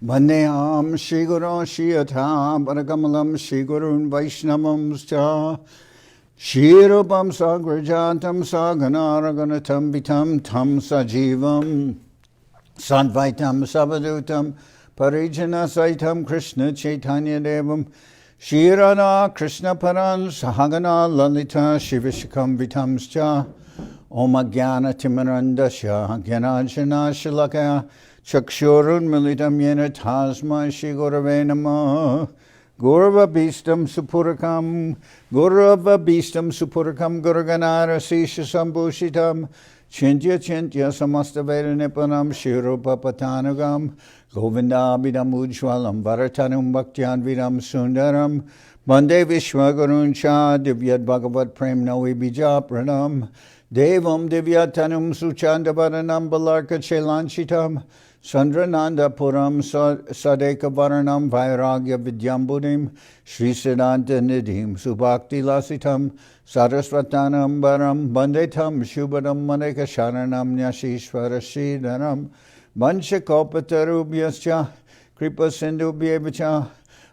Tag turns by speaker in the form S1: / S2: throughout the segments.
S1: Vandeham Shri Guru Shri Yatha Parakamalam Shri Gurun Vaishnavamscha Shri Rupam Sagrajatam Saganaraganatam Vitam Tam Sajivam Sadvaitam Savadutam Parijana Saitam Krishna Chaitanya Devam Shri Radha Krishna Paran Sahagana Lalita Shivishikam Vitamscha Om Jnana Timarandasya Jnanajana Shalakaya Chakshurun Militam Yena Tasma Shri Gurave Namah Gurava Bhistam Supurakam Guruganara Sisha Sambhushitam Chintya Samasta Veda Nipanam Shri Rupa Patanagam Govinda Abhidam Ujwalam Varatanum Bhaktyan Vidam Sundaram Bande Vishwagurun Cha Divyad Bhagavat Prem Navi Bija Pranam Devam Divyatanum Suchanda Varanam Balarka Chelanchitam Sandrananda Puram Sadeka Varanam Vairagya Vidyambudim Sri Siddhanta Nidhim Subhakti Lasitam Sarasvatanam Baram Bandetam Shubhadam Maneka Sharanam Nyashishvara Sridharam Vanchakopatarubhyascha Kripa Sindhubhyevacha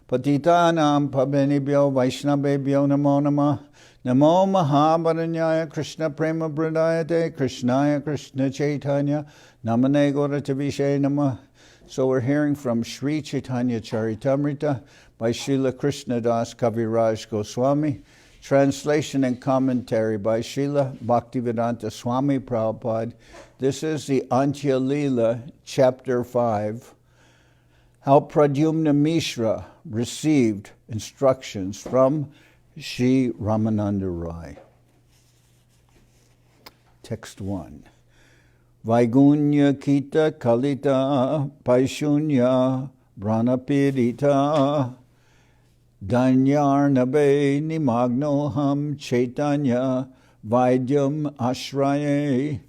S1: Patitanam Pabenibhyo Vaishnavebhyo Namo Namah Namo Mahabharanyaya Krishna Prema Pradayate Krishnaya Krishna Chaitanya Namane Gauratavishe Namah. So we're hearing from Sri Chaitanya Charitamrita by Srila Krishna das Kaviraj Goswami. Translation and commentary by Srila Bhaktivedanta Swami Prabhupada. This is the Antya-lila, chapter 5. How Pradyumna Mishra received instructions from Sri Ramananda Raya. Text 1. Vaigunya kita kalita paishunya pranapidita danyarnabe nimagnoham chaitanya vaidyam ashraye.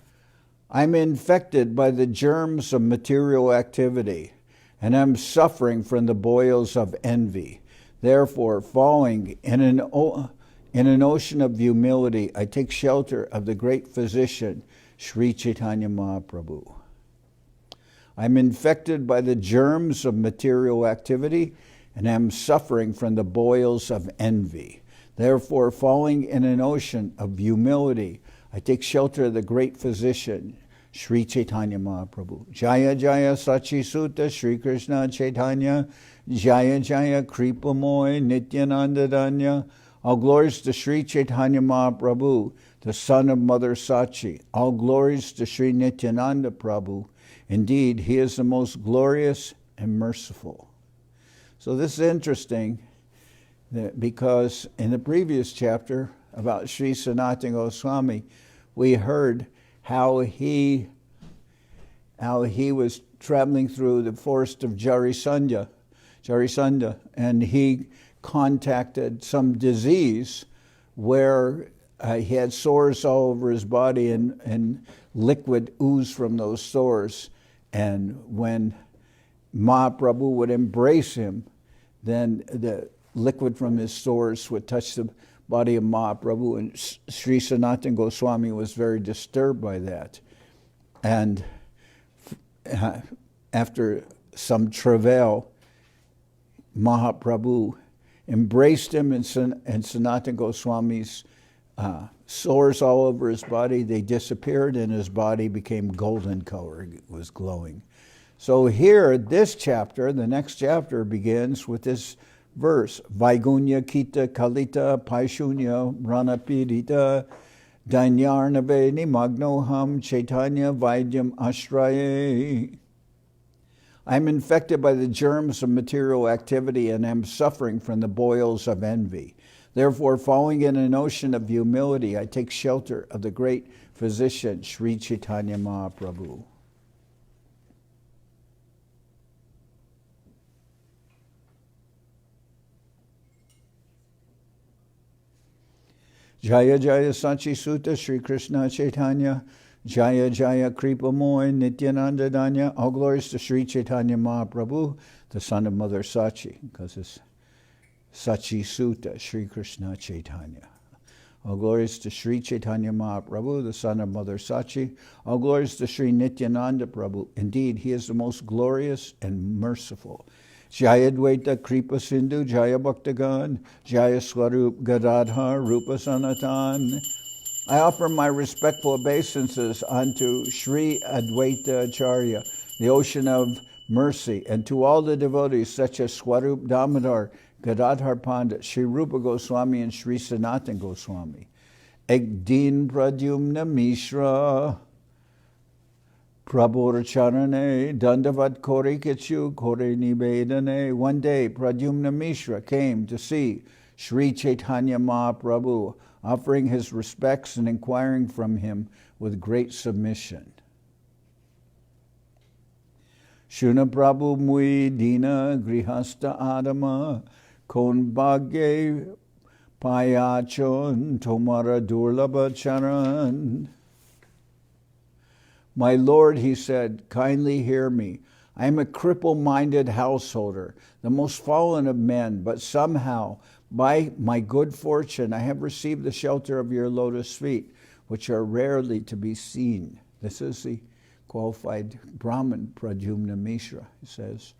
S1: I'm infected by the germs of material activity, and I'm suffering from the boils of envy. Therefore, falling in an ocean of humility, I take shelter of the great physician, Sri Chaitanya Mahaprabhu. I'm infected by the germs of material activity, and am suffering from the boils of envy. Therefore, falling in an ocean of humility, I take shelter of the great physician, Sri Chaitanya Mahaprabhu. Jaya Jaya Sachi Sutta Sri Krishna Chaitanya Jaya Jaya Kripa Moy Nityananda Danya. All glories to Sri Chaitanya Mahaprabhu, the son of Mother Sachi. All glories to Sri Nityananda Prabhu. Indeed, he is the most glorious and merciful. So this is interesting because in the previous chapter about Sri Sanatan Goswami, we heard how he was traveling through the forest of Jarisanda, and he contacted some disease where he had sores all over his body and liquid oozed from those sores. And when Mahaprabhu would embrace him, then the liquid from his sores would touch the body of Mahaprabhu, and Sri Sanatan Goswami was very disturbed by that. And after some travail, Mahaprabhu embraced him, and Sanatan Goswami's sores all over his body, they disappeared, and his body became golden color. It was glowing. So here, this chapter, the next chapter, begins with this verse. Vaigunya kita kalita paishunya ranapidita danyarnave nimagnoham chaitanya vaidyam ashraye. I'm infected by the germs of material activity and am suffering from the boils of envy. Therefore, falling in an ocean of humility, I take shelter of the great physician, Sri Chaitanya Mahaprabhu. Jaya Jaya Sachi Sutta Sri Krishna Chaitanya Jaya Jaya Kripa Moy Nityananda Danya. All glories to Sri Chaitanya Mahaprabhu, the son of Mother Sachi, because it's Sachi Sutta Sri Krishna Chaitanya. All glories to Sri Chaitanya Mahaprabhu, the son of Mother Sachi. All glories to Sri Nityananda Prabhu. Indeed, he is the most glorious and merciful. Jaya Dvaita Kripa Sindhu, Jaya Bhaktagan, Jaya Swarup Gadadhar, Rupa Sanatan. I offer my respectful obeisances unto Sri Advaita Acharya, the ocean of mercy, and to all the devotees such as Swarup Damodar, Gadadhar Pandit, Sri Rupa Goswami, and Sri Sanatan Goswami. Ek din Pradyumna Mishra, Prabhur Charane, Dandavat Kore Kichu, Kore Nibedane. One day, Pradyumna Mishra came to see Sri Chaitanya Mahaprabhu, offering his respects and inquiring from him with great submission. Shuna Prabhu Mui Dina Grihasta Adama, Kon Bhagye Payachon Tomara Durlabha Charan. My Lord, he said, kindly hear me. I am a cripple-minded householder, the most fallen of men, but somehow, by my good fortune, I have received the shelter of your lotus feet, which are rarely to be seen. This is the qualified Brahmin, Pradyumna Mishra. He says,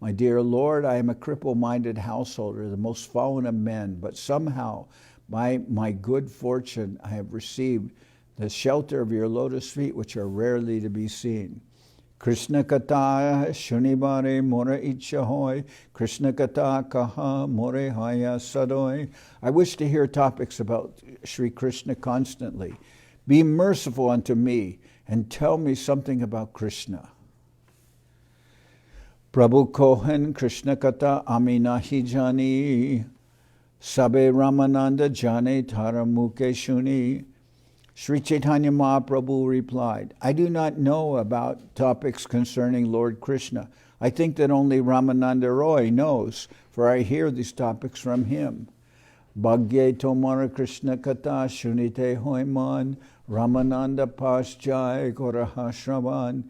S1: my dear Lord, I am a cripple-minded householder, the most fallen of men, but somehow, by my good fortune, I have received the shelter of your lotus feet, which are rarely to be seen. Krishna-katha shunibare mora icha hoy, Krishna-katha kaha more haya sadoy. I wish to hear topics about Sri Krishna constantly. Be merciful unto me and tell me something about Krishna. Prabhu Kohan Krishna-katha aminahi jani, sabe Ramananda jane taramuke shuni. Sri Chaitanya Mahaprabhu replied, I do not know about topics concerning Lord Krishna. I think that only Ramananda Raya knows, for I hear these topics from him. Bhagye Tomara Krishna-katha shunite hoiman, Ramananda pasjai korahashravan.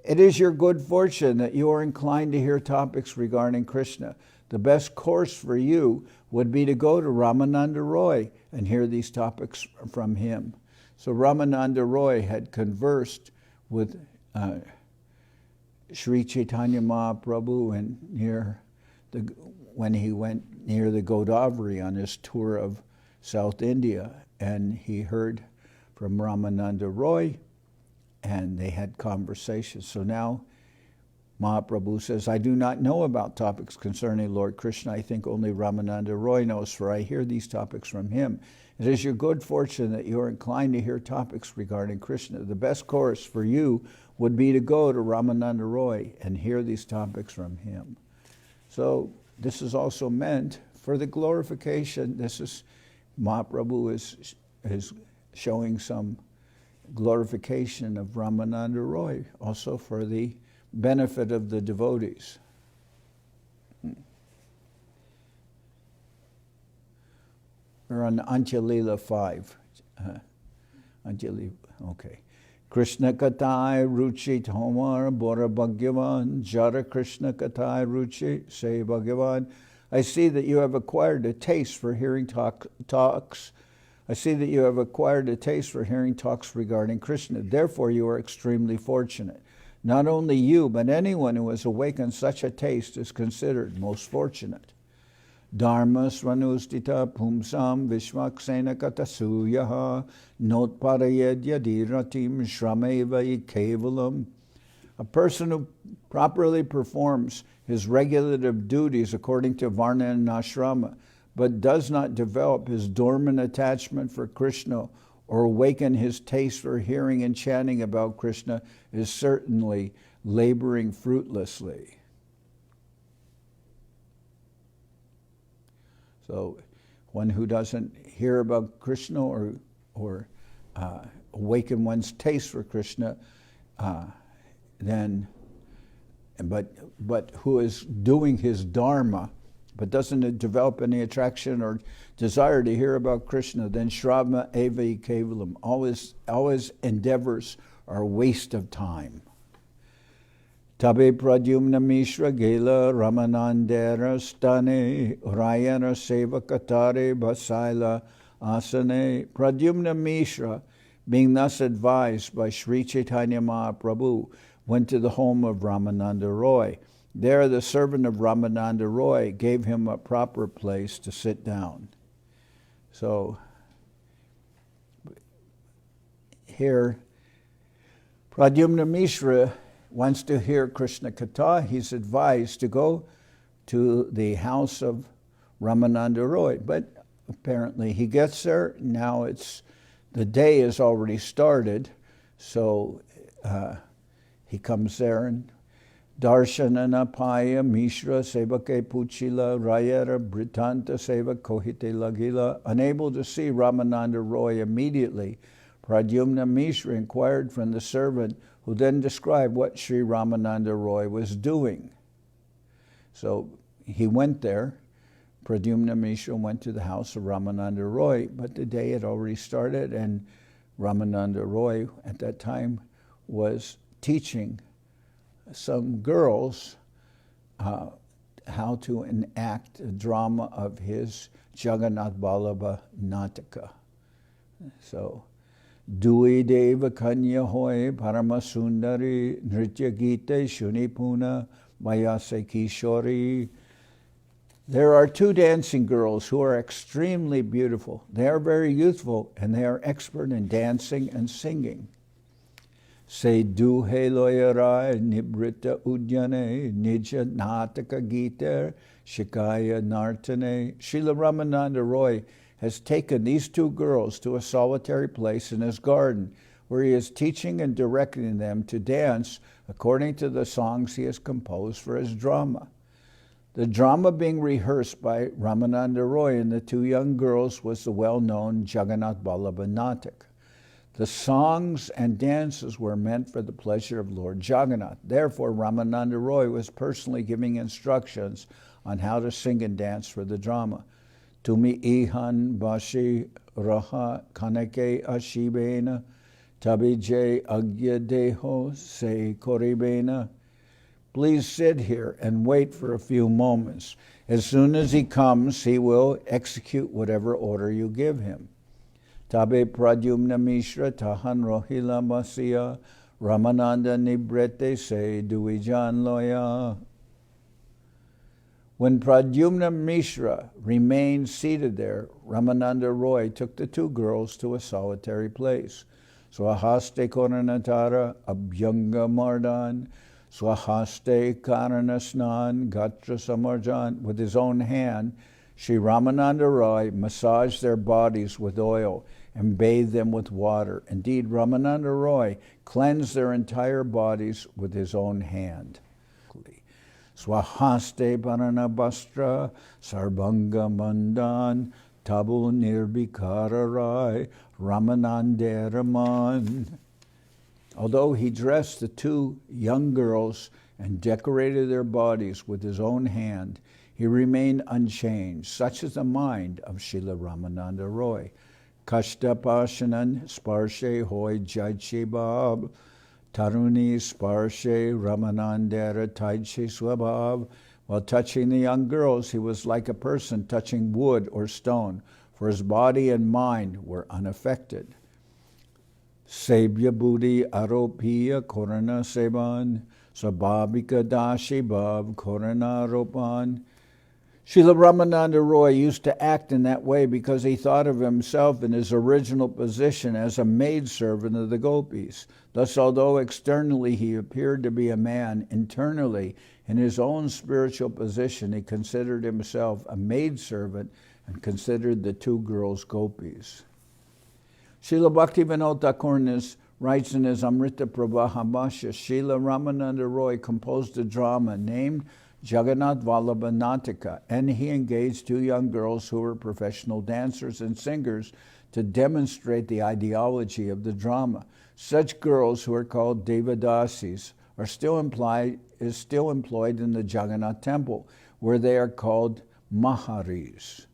S1: It is your good fortune that you are inclined to hear topics regarding Krishna. The best course for you would be to go to Ramananda Raya and hear these topics from him. So Ramananda Raya had conversed with Sri Chaitanya Mahaprabhu when he went near the Godavari on his tour of South India, and he heard from Ramananda Raya, and they had conversations. So now Mahaprabhu says, I do not know about topics concerning Lord Krishna. I think only Ramananda Raya knows, for I hear these topics from him. It is your good fortune that you are inclined to hear topics regarding Krishna. The best course for you would be to go to Ramananda Raya and hear these topics from him. So this is also meant for the glorification. This is, Mahaprabhu is showing some glorification of Ramananda Raya, also for the benefit of the devotees. We're on Antya-lila 5. Antya-lila, okay. Krishna-katha ruchi tomar bora bhagyavan, jara Krishna-katha ruchi say bhagyavan. I see that you have acquired a taste for hearing talks. I see that you have acquired a taste for hearing talks regarding Krishna. Therefore, you are extremely fortunate. Not only you, but anyone who has awakened such a taste is considered most fortunate. Dharma svanustita pumsam vishvaksena katasuyaha notparayed yadiratim shrameva kevalam. A person who properly performs his regulative duties according to Varna and Ashrama, but does not develop his dormant attachment for Krishna or awaken his taste for hearing and chanting about Krishna, is certainly laboring fruitlessly. So one who doesn't hear about Krishna or awaken one's taste for Krishna, but who is doing his dharma, but doesn't develop any attraction or desire to hear about Krishna, then Shravma Eva Kevalam, all his endeavors are a waste of time. Tabe Pradyumna Mishra Gela Ramanandera Stane Rayana Seva Katare Basaila asane. Pradyumna Mishra, being thus advised by Sri Chaitanya Mahaprabhu, went to the home of Ramananda Raya. There the servant of Ramananda Raya gave him a proper place to sit down. So here, Pradyumna Mishra wants to hear Krishna-katha. He's advised to go to the house of Ramananda Raya. But apparently he gets there. Now the day has already started. So he comes there and Darshanana Paya Mishra Sevake Puchila Rayera Britanta Seva Kohite Lagila. Unable to see Ramananda Raya immediately, Pradyumna Mishra inquired from the servant, who then described what Sri Ramananda Raya was doing. So he went there. Pradyumna Mishra went to the house of Ramananda Raya, but the day had already started, and Ramananda Raya at that time was teaching some girls how to enact a drama of his Jagannath Vallabha Nataka. So, Dui Deva Kanya Hoy Paramasundari Nritya Gite Shunipuna Mayase Kishori. There are two dancing girls who are extremely beautiful. They are very youthful, and they are expert in dancing and singing. Se duhe loyarai nibrita udyane nija nataka giter shikaya nartane. Srila Ramananda Raya has taken these two girls to a solitary place in his garden, where he is teaching and directing them to dance according to the songs he has composed for his drama. The drama being rehearsed by Ramananda Raya and the two young girls was the well-known Jagannath Vallabha Nataka. The songs and dances were meant for the pleasure of Lord Jagannath. Therefore, Ramananda Raya was personally giving instructions on how to sing and dance for the drama. Tumi ihan bashi raha kanake ashibena tabije agya deho se koribena. Please sit here and wait for a few moments. As soon as he comes, he will execute whatever order you give him. Tabe Pradyumna Mishra Tahan Rohila Masya Ramananda Nibrete Se Duijan Loya. When Pradyumna Mishra remained seated there, Ramananda Raya took the two girls to a solitary place. Swahaste Koranatara Abhyanga Mardan Swahaste Karanasnan Gatra Samarjan. With his own hand, Sri Ramananda Raya massaged their bodies with oil and bathed them with water. Indeed, Ramananda Raya cleansed their entire bodies with his own hand. Swahaste Parana Bastra Sarbanga Mandan Tabu Nirbikara Rai Ramananda Raman. Although he dressed the two young girls and decorated their bodies with his own hand, he remained unchanged. Such is the mind of Srila Ramananda Raya. Kashta Pashanan Sparshe Hoy Jaichi Bab Taruni Sparshe Ramanandara Taiji Swabhav. While touching the young girls, he was like a person touching wood or stone, for his body and mind were unaffected. Sebya Buddhi Aropiya Korana Seban Sabhabika Dashi Bhav Korana Ropan. Srila Ramananda Raya used to act in that way because he thought of himself in his original position as a maidservant of the gopis. Thus, although externally he appeared to be a man, internally, in his own spiritual position, he considered himself a maidservant and considered the two girls gopis. Srila Bhaktivinoda Thakur writes in his Amrita Prabha Bhashya, Srila Ramananda Raya composed a drama named Jagannath Vallabha Nataka, and he engaged two young girls who were professional dancers and singers to demonstrate the ideology of the drama. Such girls, who are called Devadasis, are still employed in the Jagannath temple, where they are called Maharis.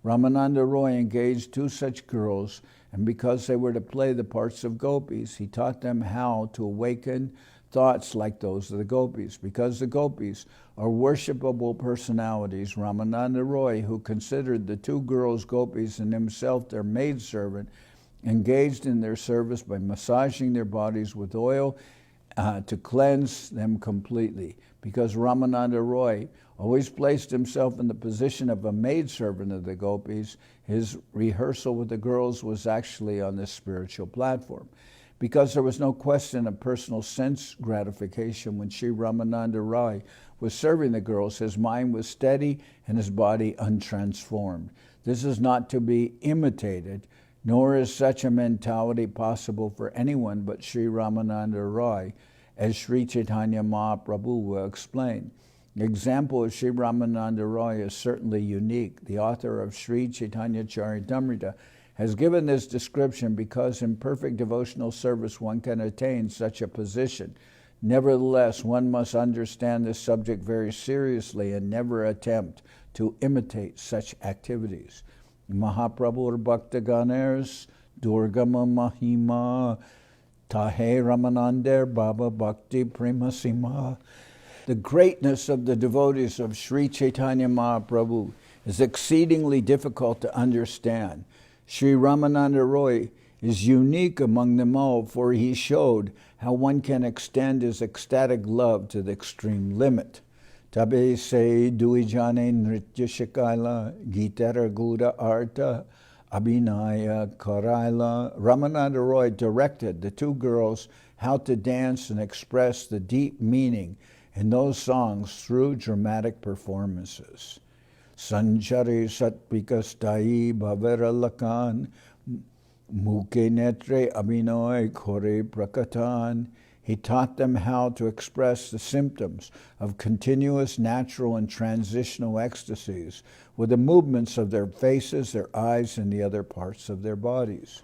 S1: Ramananda Raya engaged two such girls, and because they were to play the parts of gopis, he taught them how to awaken thoughts like those of the gopis. Because the gopis are worshipable personalities, Ramananda Raya, who considered the two girls gopis and himself their maidservant, engaged in their service by massaging their bodies with oil to cleanse them completely. Because Ramananda Raya always placed himself in the position of a maidservant of the gopis, his rehearsal with the girls was actually on this spiritual platform. Because there was no question of personal sense gratification when Sri Ramananda Raya was serving the girls, his mind was steady and his body untransformed. This is not to be imitated, nor is such a mentality possible for anyone but Sri Ramananda Raya, as Sri Chaitanya Mahaprabhu will explain. The example of Sri Ramananda Raya is certainly unique. The author of Sri Chaitanya Charitamrita has given this description because in perfect devotional service one can attain such a position. Nevertheless, one must understand this subject very seriously and never attempt to imitate such activities. Mahaprabhu Bhaktaganers Durgama Mahima Tahe Ramanander Baba Bhakti Premasima. The greatness of the devotees of Sri Chaitanya Mahaprabhu is exceedingly difficult to understand. Sri Ramananda Raya is unique among them all, for he showed how one can extend his ecstatic love to the extreme limit. Tabe se duijane nritya shikaila gitara guda arta abhinaya karaila. Ramananda Raya directed the two girls how to dance and express the deep meaning in those songs through dramatic performances. Sanchari satvikastai bhavera lakan muke netre abhinoy kore prakatan. He taught them how to express the symptoms of continuous natural and transitional ecstasies with the movements of their faces, their eyes, and the other parts of their bodies.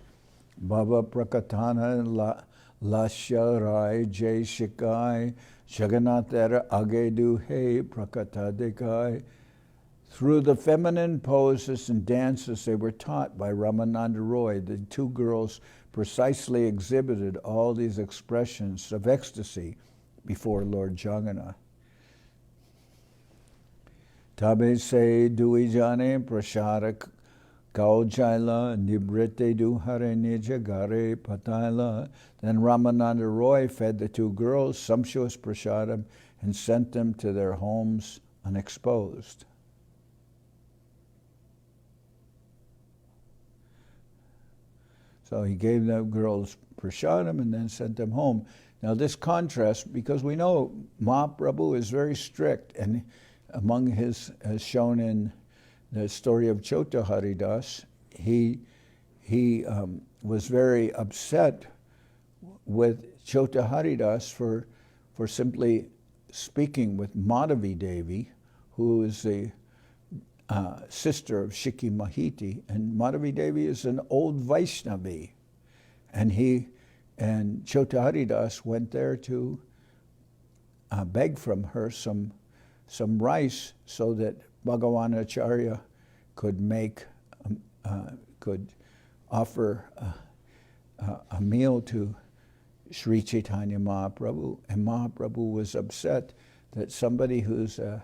S1: Bhava prakatana lasharai jay shikai Jagannath agedu he prakatadekai. Through the feminine poses and dances they were taught by Ramananda Raya, the two girls precisely exhibited all these expressions of ecstasy before Lord Jagannath. Tabe se duijane prashara kaujaila nibrite duhare nijagare pataila. Then Ramananda Raya fed the two girls sumptuous prasadam and sent them to their homes unexposed. So he gave the girls prasadam and then sent them home. Now this contrast, because we know Mahaprabhu is very strict, and among his, as shown in the story of Chota Haridas, he was very upset with Chota Haridas for simply speaking with Madhavi Devi, who is the sister of Shiki Mahiti, and Madhavi Devi is an old Vaishnavi, and Chota Haridas went there to beg from her some rice so that Bhagavan Acharya could offer a meal to Sri Chaitanya Mahaprabhu, and Mahaprabhu was upset that somebody who's a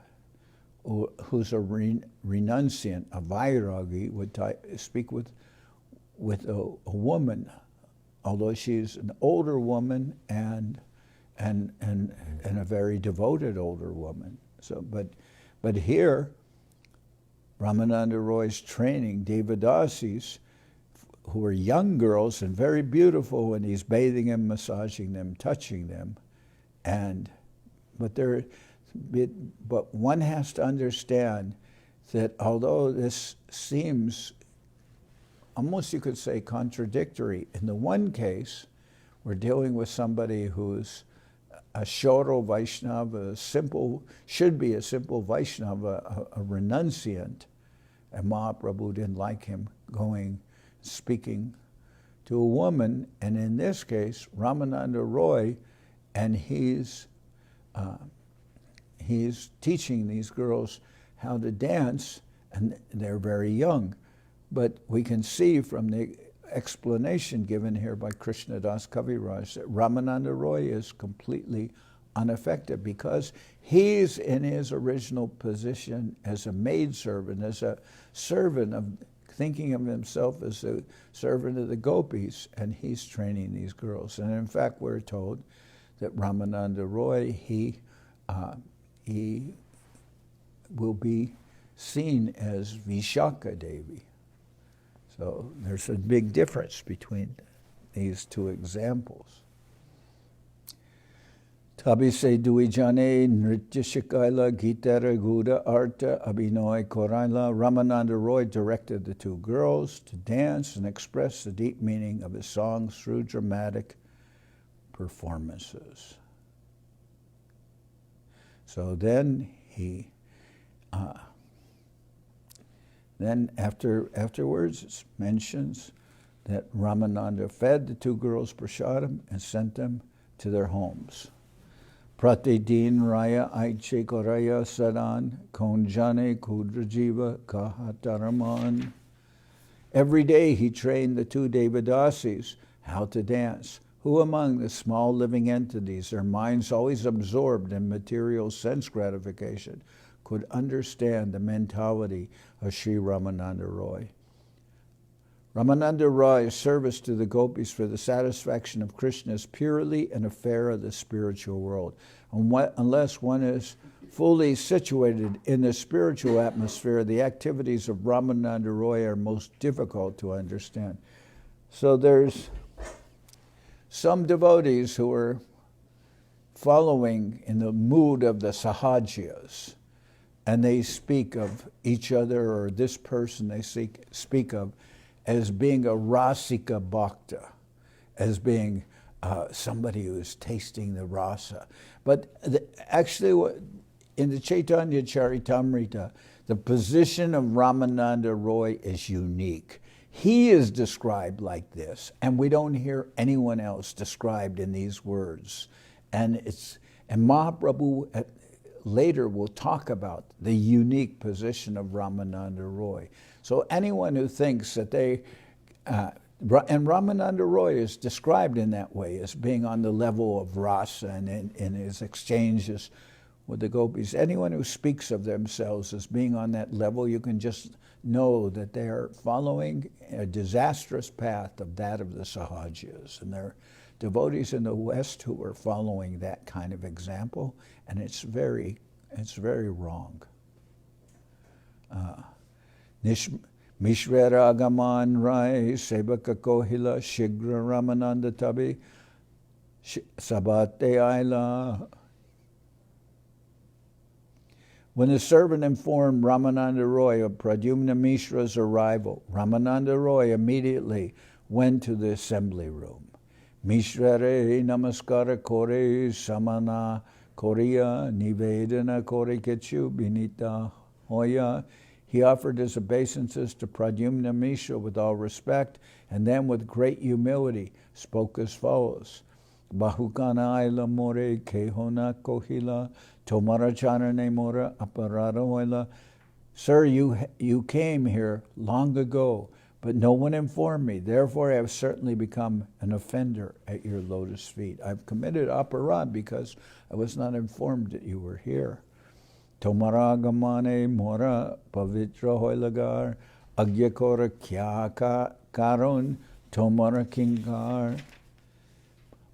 S1: renunciant, a vairagi, would speak with a woman, although she's an older woman and a very devoted older woman. So, but here, Ramananda Roy's training Devadasis, who are young girls and very beautiful, and he's bathing them, massaging them, touching them, but one has to understand that although this seems almost, you could say, contradictory, in the one case, we're dealing with somebody who's a Shoro Vaishnava, should be a simple Vaishnava, a renunciant, and Mahaprabhu didn't like him speaking to a woman, and in this case, Ramananda Raya, and he's teaching these girls how to dance, and they're very young. But we can see from the explanation given here by Krishna das Kaviraj that Ramananda Raya is completely unaffected because he's in his original position as a maidservant, as a servant of thinking of himself as a servant of the gopis, and he's training these girls. And in fact, we're told that Ramananda Raya, he will be seen as Vishaka Devi. So there's a big difference between these two examples. Tabi se dui jane nritya shikaila gitara guda arta abhinoy koraila. Ramananda Raya directed the two girls to dance and express the deep meaning of his songs through dramatic performances. So then afterwards it mentions that Ramananda fed the two girls prasadam and sent them to their homes. Pratidin Raya Aiche Koraya Sadan Konjane Kudrajiva Kahataraman. Every day he trained the two Devadasis how to dance. Who among the small living entities, their minds always absorbed in material sense gratification, could understand the mentality of Sri Ramananda Raya? Ramananda Raya's service to the gopis for the satisfaction of Krishna is purely an affair of the spiritual world. Unless one is fully situated in the spiritual atmosphere, the activities of Ramananda Raya are most difficult to understand. So there's some devotees who are following in the mood of the sahajas, and they speak of each other or this person they speak of as being a rasika bhakta, as being somebody who is tasting the rasa. But actually, in the Chaitanya Charitamrita, the position of Ramananda Raya is unique. He is described like this, and we don't hear anyone else described in these words. And Mahaprabhu later will talk about the unique position of Ramananda Raya. So anyone who thinks that and Ramananda Raya is described in that way, as being on the level of rasa and in his exchanges with the gopis. Anyone who speaks of themselves as being on that level, you can just know that they are following a disastrous path of that of the sahajas. And there are devotees in the West who are following that kind of example, and it's very wrong. Mishra Agaman Rai Sebaka Kohila Shigra Ramananda Tabi Sabate Aila. When the servant informed Ramananda Raya of Pradyumna Mishra's arrival, Ramananda Raya immediately went to the assembly room. Mishra re namaskara kore samana korea nivedana kore kechu binita hoya. He offered his obeisances to Pradyumna Mishra with all respect, and then with great humility spoke as follows. Bahukana aila more kehona kohila tomara charane mora aparada hoila. Sir, you came here long ago, but no one informed me. Therefore, I have certainly become an offender at your lotus feet. I've committed aparad because I was not informed that you were here. Tomara gamane mora pavitra hoilagar agyakora kya karon tomara kingar.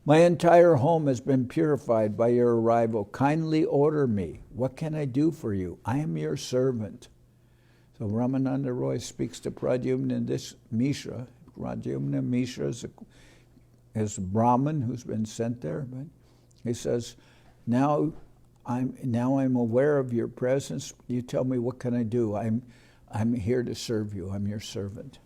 S1: My entire home has been purified by your arrival. Kindly order me. What can I do for you? I am your servant. So Ramananda Raya speaks to Pradyumna Mishra. Pradyumna Mishra is a Brahmin who's been sent there. But he says, now I'm aware of your presence. You tell me, what can I do? I'm here to serve you. I'm your servant.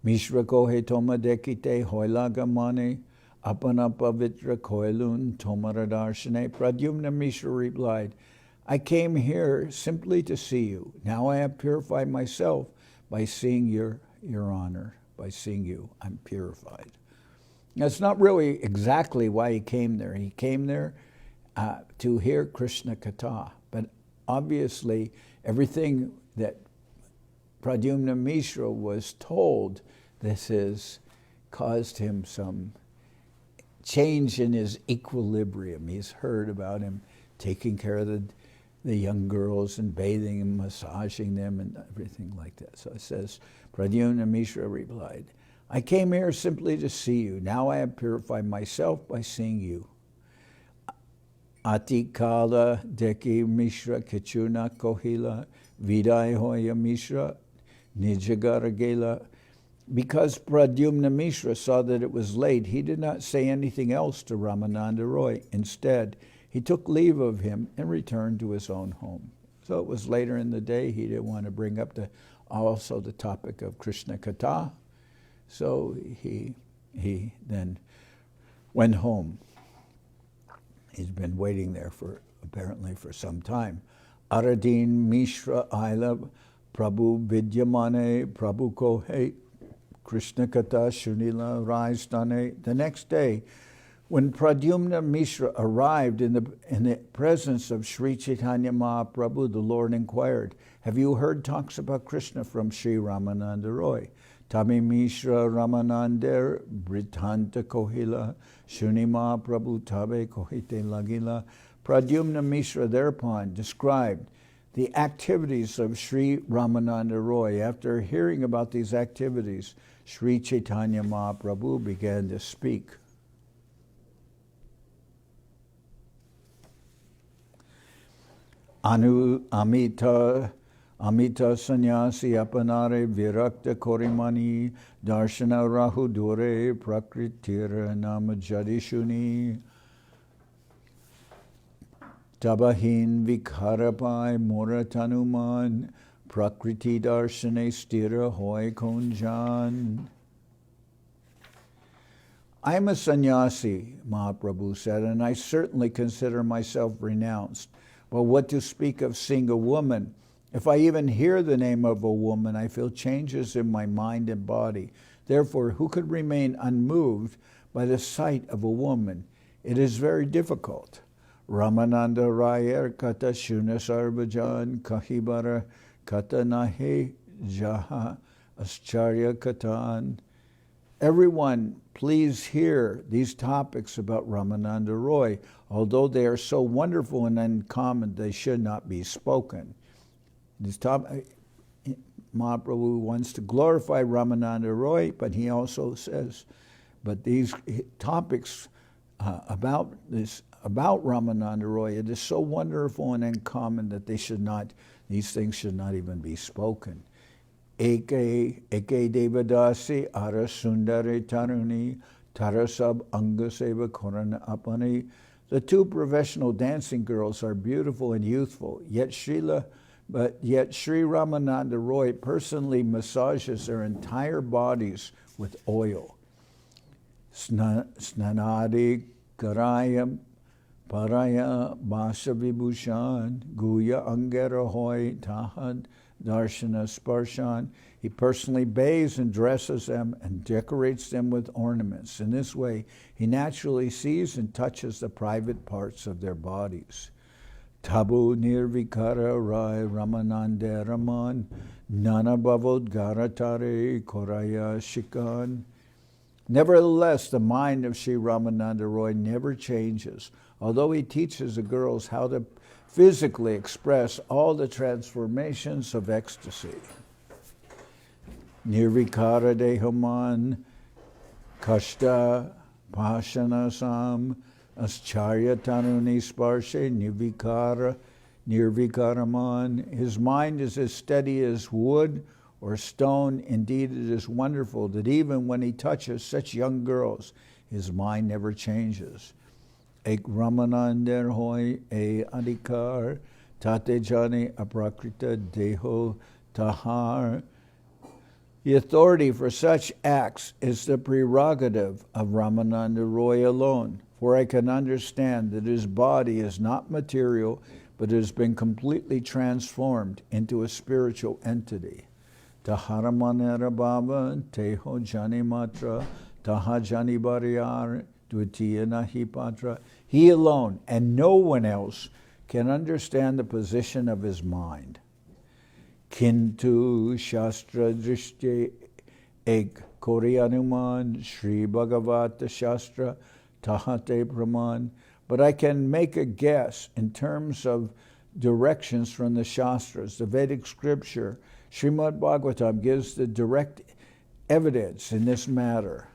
S1: Mishra kohe toma dekite hoilagamane apanapavitra koilun tomaradarsane. Pradyumna Mishra replied, I came here simply to see you. Now I have purified myself by seeing your honor. By seeing you, I'm purified. That's not really exactly why he came there. He came there to hear Krishna-katha. But obviously, everything that Pradyumna Mishra was told, this is caused him some change in his equilibrium. He's heard about him taking care of the young girls and bathing and massaging them and everything like that. So it says, Pradyumna Mishra replied, I came here simply to see you. Now I have purified myself by seeing you. Atikala deki Mishra kichuna kohila vidai hoya Mishra nijagaragela. Because Pradyumna Mishra saw that it was late, he did not say anything else to Ramananda Raya. Instead, he took leave of him and returned to his own home. So it was later in the day. He didn't want to bring up also the topic of Krishna-katha. So he then went home. He's been waiting there apparently for some time. Aradin Mishra Aila Prabhu Vidyamane Prabhu Kohe Krishna-katha Shunila Rajstane. The next day, when Pradyumna Mishra arrived in the presence of Sri Chaitanya Mahaprabhu, the Lord inquired, have you heard talks about Krishna from Sri Ramananda Raya? Tami Mishra Ramanander Britanta Kohila Shuni Mahaprabhu Tabe Kohite Lagila. Pradyumna Mishra thereupon described the activities of Sri Ramananda Raya. After hearing about these activities, Sri Chaitanya Mahaprabhu began to speak. Amita sannyasis apanare virakta korimani darshana rahu dure prakritira nama jadishuni tabahin vikharapai moratanuman prakriti darshane stira hoy konjan. I'm a sannyasi, Mahaprabhu said, and I certainly consider myself renounced. Well, what to speak of seeing a woman? If I even hear the name of a woman, I feel changes in my mind and body. Therefore, who could remain unmoved by the sight of a woman? It is very difficult. Ramananda Raya kata shuna sarvajan kahibara kata nahe jaha ascharya katan. Everyone, please hear these topics about Ramananda Raya. Although they are so wonderful and uncommon, they should not be spoken. Mahaprabhu wants to glorify Ramananda Raya, but he also says, but these topics about Ramananda Raya, it is so wonderful and uncommon that these things should not even be spoken. Eke devadasi ara sundare taruni tarasab angaseva korana apani. The two professional dancing girls are beautiful and youthful, yet Sri Ramananda Raya personally massages their entire bodies with oil. Snanadi karayam paraya basa vibhushan guya angara hoy tahad darshana sparshan. He personally bathes and dresses them and decorates them with ornaments. In this way, he naturally sees and touches the private parts of their bodies. Tabu nirvikara rai Ramananda Raman nana bhavod garatare koraya shikan. Nevertheless, the mind of Sri Ramananda Raya never changes, although he teaches the girls how to physically express all the transformations of ecstasy. Nirvikara dehaman kashta pashanasam ascharya tanuni sparshe nirvikaraman. His mind is as steady as wood or stone. Indeed, it is wonderful that even when he touches such young girls, his mind never changes. Ek Ramananda hoy e adhikar tate jani aprakrita deho tahar. The authority for such acts is the prerogative of Ramananda Raya alone, for I can understand that his body is not material, but has been completely transformed into a spiritual entity. Taharamanera baba teho jani matra taha jani bariyar dvitiya nahi patra. He alone and no one else can understand the position of his mind. Kintu shastra drishti ek Koryanuman, Sri Bhagavata Shastra, Tahate Brahman, but I can make a guess in terms of directions from the Shastras. The Vedic scripture, Srimad Bhagavatam, gives the direct evidence in this matter.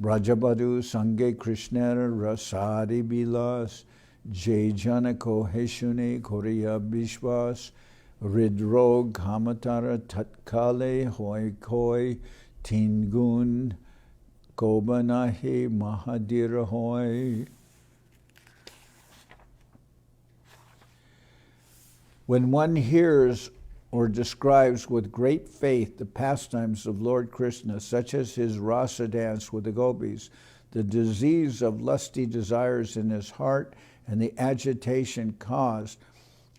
S1: Brajabadu Sange Krishna Rasadi Bilas, Jai Janako Heshune Korea Bishwas, Ridrog Hamatara Tatkale Hoi Koi Tingun Kobanahi Mahadira Hoi. When one hears or describes with great faith the pastimes of Lord Krishna, such as his rasa dance with the gopis, the disease of lusty desires in his heart, and the agitation caused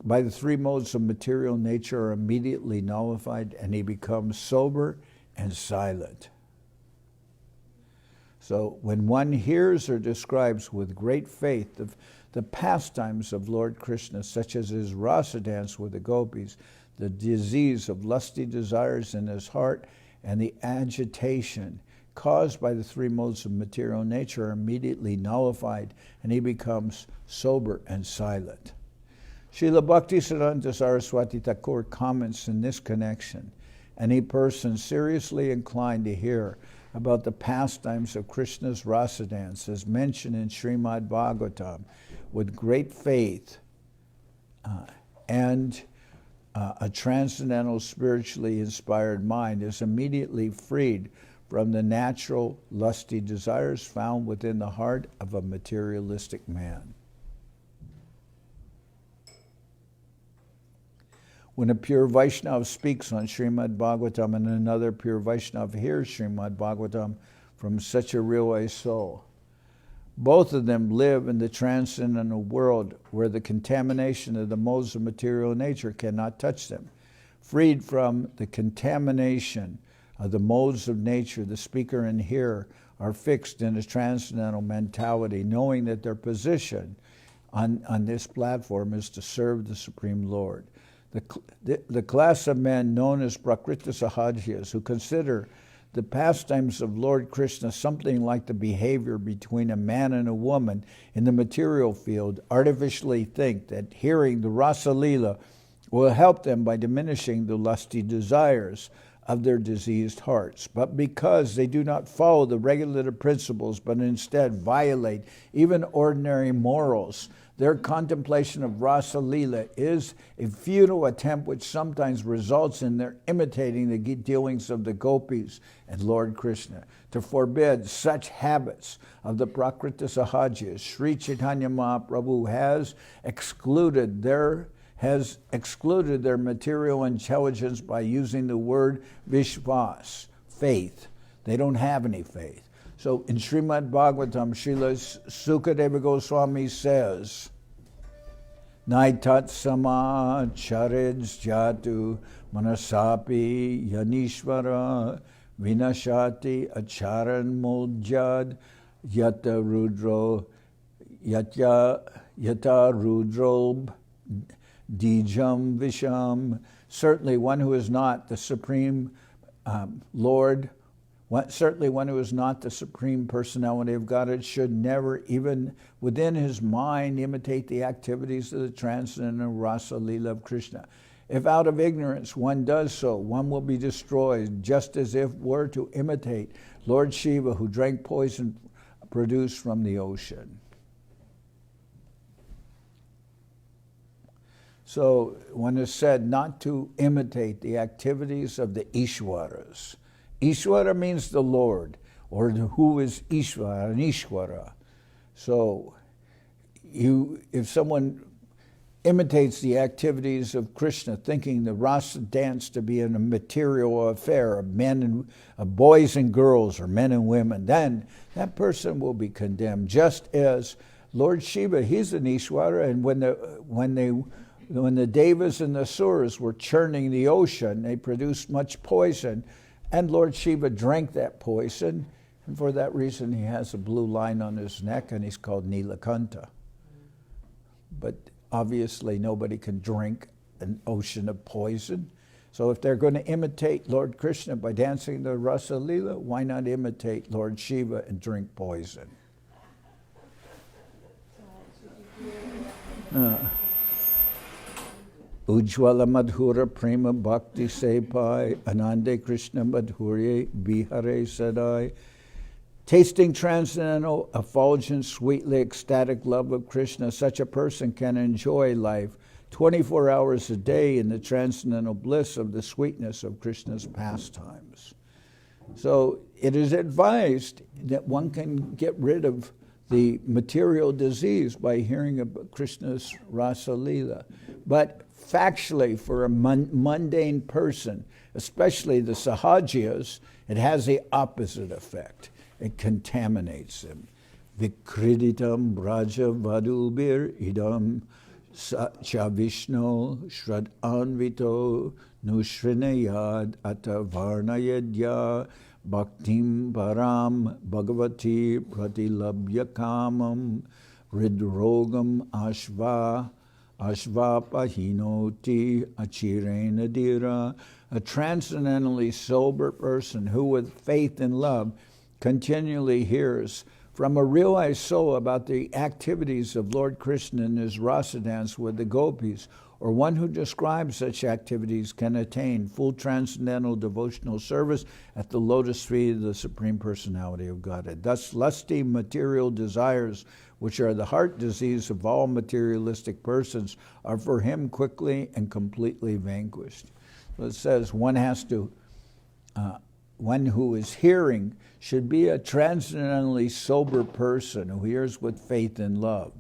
S1: by the three modes of material nature are immediately nullified, and he becomes sober and silent. So when one hears or describes with great faith the pastimes of Lord Krishna, such as his rasa dance with the gopis, the disease of lusty desires in his heart, and the agitation caused by the three modes of material nature are immediately nullified, and he becomes sober and silent. Srila Bhaktisiddhanta Saraswati Thakur comments in this connection, any person seriously inclined to hear about the pastimes of Krishna's rasa dance, as mentioned in Srimad Bhagavatam, with great faith and a transcendental, spiritually inspired mind, is immediately freed from the natural lusty desires found within the heart of a materialistic man. When a pure Vaishnava speaks on Srimad Bhagavatam and another pure Vaishnava hears Srimad Bhagavatam from such a realized soul, both of them live in the transcendental world where the contamination of the modes of material nature cannot touch them. Freed from the contamination of the modes of nature, the speaker and hearer are fixed in a transcendental mentality, knowing that their position on this platform is to serve the Supreme Lord. The class of men known as Prakriti Sahajas, who consider the pastimes of Lord Krishna something like the behavior between a man and a woman in the material field, artificially think that hearing the rasa-lila will help them by diminishing the lusty desires of their diseased hearts. But because they do not follow the regulative principles, but instead violate even ordinary morals, their contemplation of rasa-lila is a futile attempt which sometimes results in their imitating the dealings of the gopis and Lord Krishna. To forbid such habits of the Prakriti Sahajas, Sri Chaitanya Mahaprabhu has excluded their material intelligence by using the word vishwas, faith. They don't have any faith. So in Srimad Bhagavatam, Srila Sukadeva Goswami says, Naitat sama charij jatu manasapi yanishvara vinashati acharan muljad yata rudro dijam visham. Certainly one who is not the Supreme Lord, certainly one who is not the Supreme Personality of Godhead should never, even within his mind, imitate the activities of the transcendental rasa-lila of Krishna. If out of ignorance one does so, one will be destroyed, just as if were to imitate Lord Shiva, who drank poison produced from the ocean. So one is said not to imitate the activities of the Ishwaras. Ishwara means the Lord, or who is Ishvara, an Ishwara. So if someone imitates the activities of Krishna, thinking the rasa dance to be a material affair of boys and girls, or men and women, then that person will be condemned. Just as Lord Shiva, he's an Ishwara, and when the Devas and the Asuras were churning the ocean, they produced much poison, and Lord Shiva drank that poison, and for that reason he has a blue line on his neck, and he's called Nilakanta. But obviously nobody can drink an ocean of poison, So if they're going to imitate Lord Krishna by dancing the Rasa Lila, why not imitate Lord Shiva and drink poison? Ujjvala Madhura Prema Bhakti Sepai Anande Krishna Madhurye Bihare Sadai. Tasting transcendental, effulgent, sweetly ecstatic love of Krishna, such a person can enjoy life 24 hours a day in the transcendental bliss of the sweetness of Krishna's pastimes. So it is advised that one can get rid of the material disease by hearing about Krishna's Rasa Lila. But factually, for a mundane person, especially the Sahajiyas, it has the opposite effect. It contaminates them. Vikriditam Braja Vadulbir Idam Chavishno Shrad Anvito Nushrinayad Ata Varnayadya Bhaktim Param Bhagavati Pratilabhya Kamam Ridrogam Ashvapahinoti Achirena Dira. A transcendentally sober person who with faith and love continually hears from a realized soul about the activities of Lord Krishna in his rasa dance with the gopis, or one who describes such activities, can attain full transcendental devotional service at the lotus feet of the Supreme Personality of Godhead. Thus, lusty material desires, which are the heart disease of all materialistic persons, are for him quickly and completely vanquished. So it says one who is hearing should be a transcendently sober person who hears with faith and love,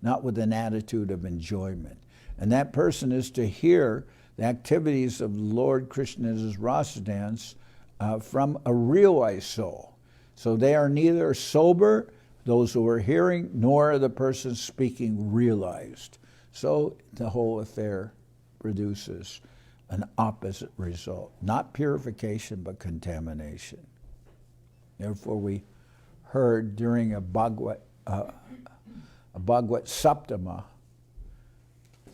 S1: not with an attitude of enjoyment. And that person is to hear the activities of Lord Krishna's rasa dance from a realized soul. So they are neither sober, those who are hearing, nor are the person speaking realized. So the whole affair produces an opposite result. Not purification, but contamination. Therefore, we heard during a Bhagavad Saptama,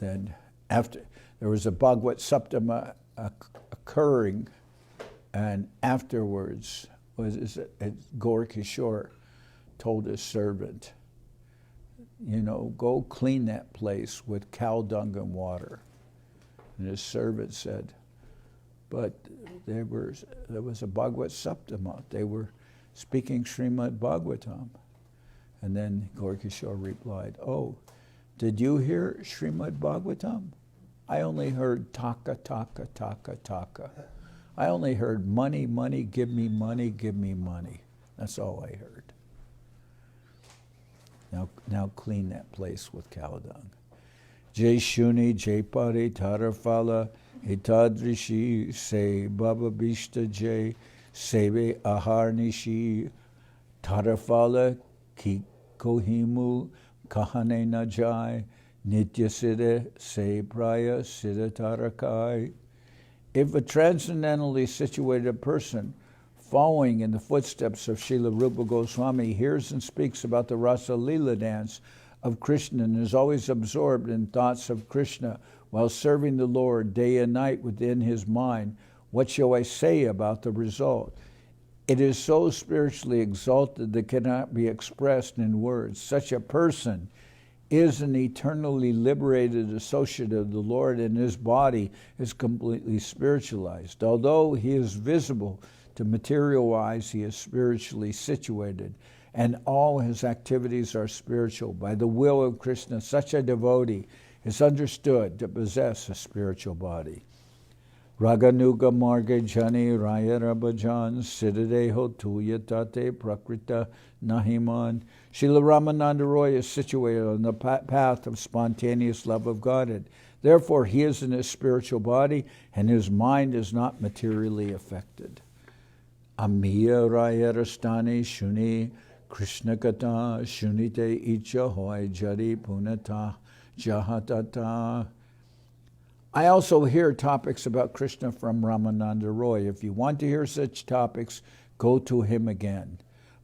S1: then after there was a Bhagavad Saptama occurring, and afterwards Gaur Kishore told his servant, go clean that place with cow dung and water. And his servant said, but there was a Bhagavad Saptama. They were speaking Srimad Bhagavatam. And then Gaur Kishore replied, oh, did you hear Srimad Bhagavatam? I only heard taka, taka, taka, taka. I only heard money, money, give me money, give me money. That's all I heard. Now clean that place with cow dung. Jai Shuni, Jai Pari, Tarafala, Hitadrishi, Se Baba Bishta Jai, Seve Aharnishi, Tarafala, Ki Kohimu, Kahane Najai, Nitya Siddha, Se Praya, Siddha Tarakai. If a transcendentally situated person following in the footsteps of Srila Rupa Goswami hears and speaks about the Rasa Lila dance of Krishna and is always absorbed in thoughts of Krishna while serving the Lord day and night within his mind, what shall I say about the result? It is so spiritually exalted that cannot be expressed in words. Such a person is an eternally liberated associate of the Lord, and his body is completely spiritualized. Although he is visible to material eyes, he is spiritually situated, and all his activities are spiritual. By the will of Krishna, such a devotee is understood to possess a spiritual body. Raganuga Marga Jani Raya Rabajan Siddhadeho Tuyatate Prakrita Nahiman. Srila Ramananda Raya is situated on the path of spontaneous love of Godhead. Therefore, he is in his spiritual body, and his mind is not materially affected. Amiya Raya Rastani Shuni Krishna-katha Shunite Icha Hoy Jari Punata Jahatata. I also hear topics about Krishna from Ramananda Raya. If you want to hear such topics, go to him again.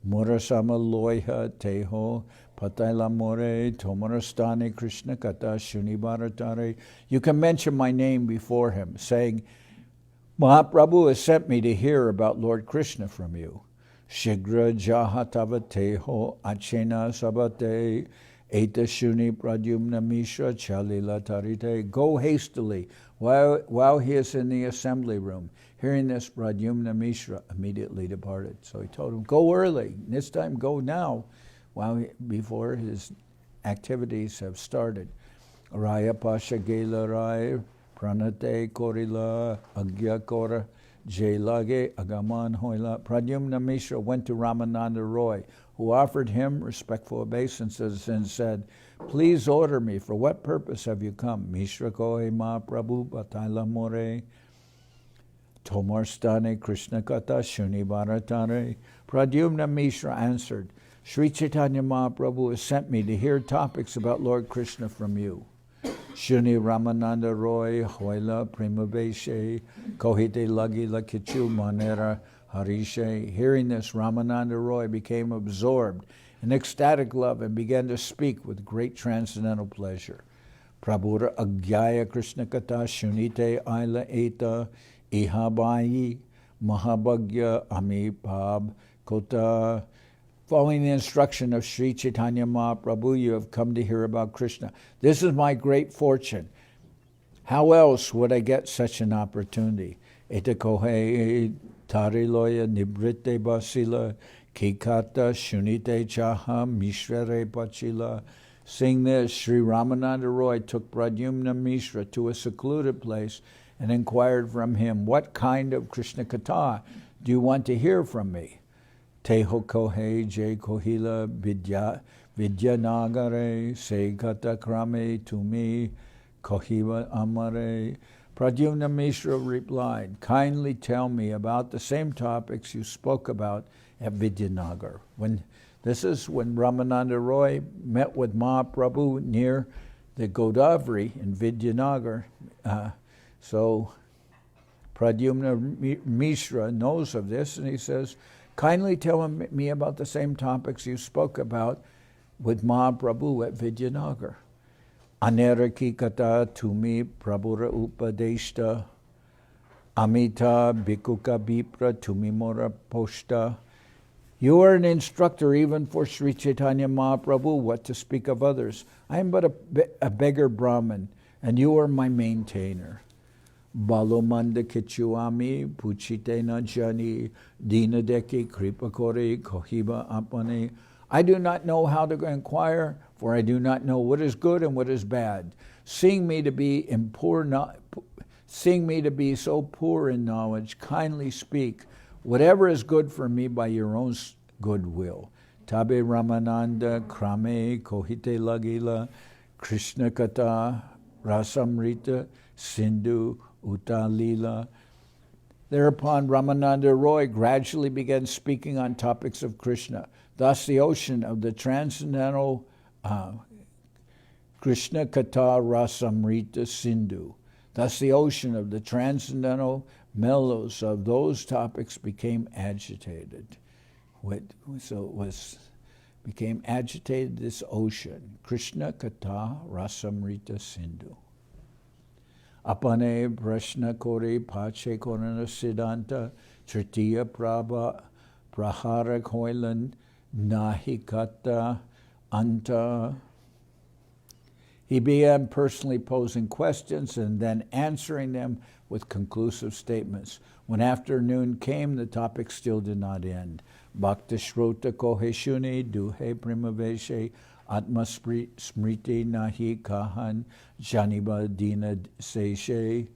S1: Murasama Loiha Teho Pataila More Tomarastani Krishna-katha Shuni Bharatare. You can mention my name before him, saying, Mahaprabhu has sent me to hear about Lord Krishna from you. Shigra jahatavateho achena sabate eta shuni pradyumna mishra chalila tarite. Go hastily while he is in the assembly room. Hearing this, Pradyumna Mishra immediately departed. So he told him, go early. This time go now, before his activities have started. Raya Pasha Gela Rai Pranate Korila Agya Kora Jailage Agaman Hoila. Pradyumna Mishra went to Ramananda Roy, who offered him respectful obeisances and said, please order me, for what purpose have you come? Mishra Kohe Mahaprabhu Bataila More Tomarstane Krishna-katha Shuni Bharatare. Pradyumna Mishra answered, Sri Chaitanya Mahaprabhu has sent me to hear topics about Lord Krishna from you. Shuni Ramananda Roy Hoila Primaveshe Kohite Lagila Kichu Manera Harishe. Hearing this, Ramananda Roy became absorbed in ecstatic love and began to speak with great transcendental pleasure. Prabhura Agyaya Krishna-katha Shunite Aila Eta Ihabayi Mahabhagya Amipab Kota. Following the instruction of Sri Chaitanya Mahaprabhu, you have come to hear about Krishna. This is my great fortune. How else would I get such an opportunity? Eta kohe tariloya nibrite basila kikata shunite chaha mishrere pachila. Seeing this, Sri Ramananda Roy took Pradyumna Mishra to a secluded place and inquired from him, what kind of Krishna-katha do you want to hear from me? Teho kohe jay kohila vidya nagare se kata krame tumi kohiva amare. Pradyumna Mishra replied, kindly tell me about the same topics you spoke about at Vidyanagar. This is when Ramananda Roy met with Mahaprabhu near the Godavari in Vidyanagar. So Pradyumna Mishra knows of this, and he says, kindly tell me about the same topics you spoke about with Mahaprabhu at Vidyanagar. Aneraki kata tumi prabhura upadeshta amita bhikuka bipra tumi mora poshta. You are an instructor even for Sri Chaitanya Mahaprabhu, what to speak of others. I am but a beggar Brahmin, and you are my maintainer. Balomanda kichuami puchite na jani dinadeki kripakore kohiba apane. I do not know how to inquire, for I do not know what is good and what is bad. Seeing me to be so poor in knowledge, kindly speak whatever is good for me by your own goodwill. Tabe Ramananda krame kohite lagila Krishna-katha rasamrita sindhu Antya-lila. Thereupon Ramananda Roy gradually began speaking on topics of Krishna. Thus the ocean of the transcendental Krishna-katha rasamrita sindhu. Thus the ocean of the transcendental mellows of those topics became agitated. Became agitated, this ocean. Krishna-katha rasamrita sindhu. Apane prashna kore pache korana siddhanta tritiya prahara koilan nahikata anta. He began personally posing questions and then answering them with conclusive statements. When afternoon came, the topic still did not end. Bhakta shrota kohe shuni duhe primaveshe Atma smriti nahi kahan janiba dina seishe.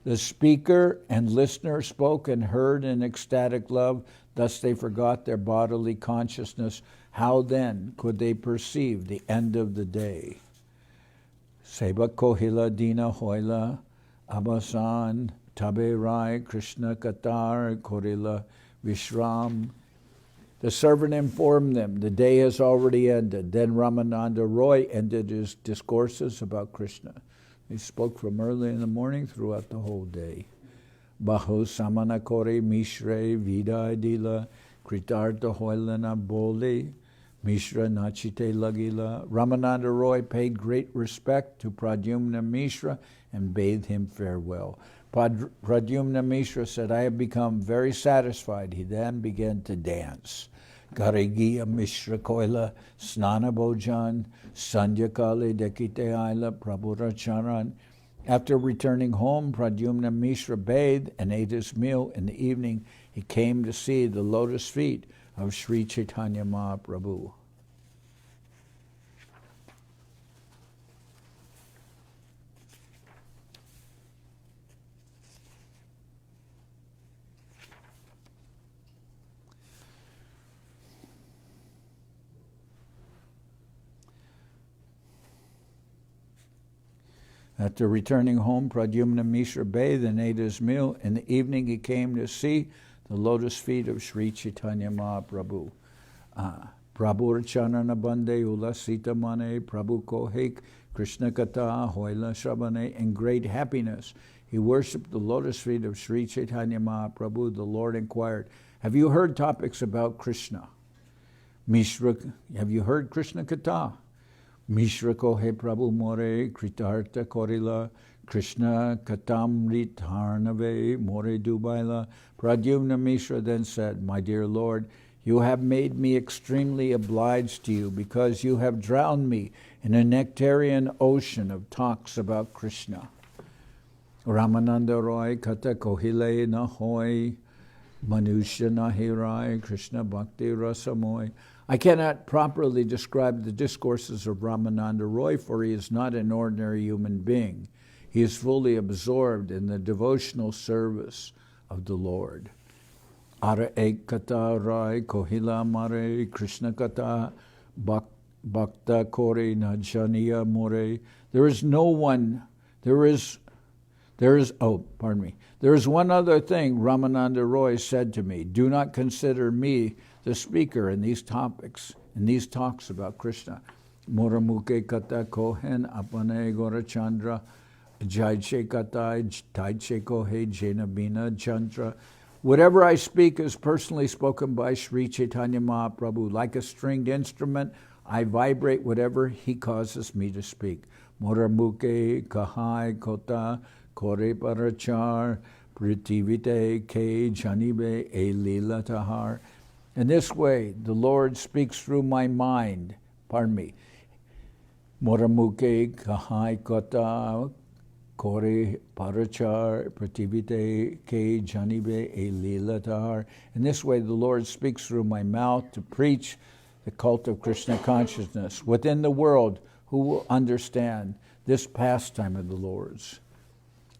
S1: The speaker and listener spoke and heard in ecstatic love, thus they forgot their bodily consciousness. How then could they perceive the end of the day? Seva kohila dina hoila abasan tabe rai Krishna katar korila vishram. The servant informed them, the day has already ended. Then Ramananda Roy ended his discourses about Krishna. He spoke from early in the morning throughout the whole day. Baho samana kore mishre vida dila kritarta hoilana bole Mishra nachite lagila. Ramananda Roy paid great respect to Pradyumna Mishra and bade him farewell. Pradyumna Mishra said, I have become very satisfied. He then began to dance. Garigiya Mishra Koila, Snana Bojan, Sanyakali Dekite Aila, Prabhura Charan. After returning home, Pradyumna Mishra bathed and ate his meal. In the evening, he came to see the lotus feet of Sri Chaitanya Mahaprabhu. After returning home, Pradyumna Mishra bathed and ate his meal. In the evening, he came to see the lotus feet of Sri Chaitanya Mahaprabhu. Prabhu Chanana Bande Ula Sita Mane, Prabhu Kohek, Krishna-katha, Hoila Shabane. In great happiness, he worshipped the lotus feet of Sri Chaitanya Mahaprabhu. The Lord inquired, have you heard topics about Krishna? Mishra, have you heard Krishna-katha? Mishra Kohe Prabhu More, Kritartha Korila, Krishna-katamritarnave, More Dubaila. Pradyumna Mishra then said, my dear Lord, you have made me extremely obliged to you because you have drowned me in a nectarian ocean of talks about Krishna. Ramananda Raya Kata Kohile Nahoy, Manusha Nahirai, Krishna Bhakti Rasamoy. I cannot properly describe the discourses of Ramananda Raya, for he is not an ordinary human being. He is fully absorbed in the devotional service of the Lord. Ara Ekata Rai Kohila Mare Krishna-katha Bhakta Kore Najaniya More. There is one other thing Ramananda Raya said to me. Do not consider me the speaker in these topics, in these talks about Krishna. Moramuke kata kohen apane gorachandra, jaiche kata taiche kohe jenabina chandra. Whatever I speak is personally spoken by Sri Chaitanya Mahaprabhu. Like a stringed instrument, I vibrate whatever he causes me to speak. Moramuke kahai kota kore parachar pritivite ke janibe e lila tahar. In this way, the Lord speaks through my mind. Moramuke kahai kota kore parachar prativite ke janibe e lila tahar. In this way, the Lord speaks through my mouth to preach the cult of Krishna consciousness within the world. Who will understand this pastime of the Lord's?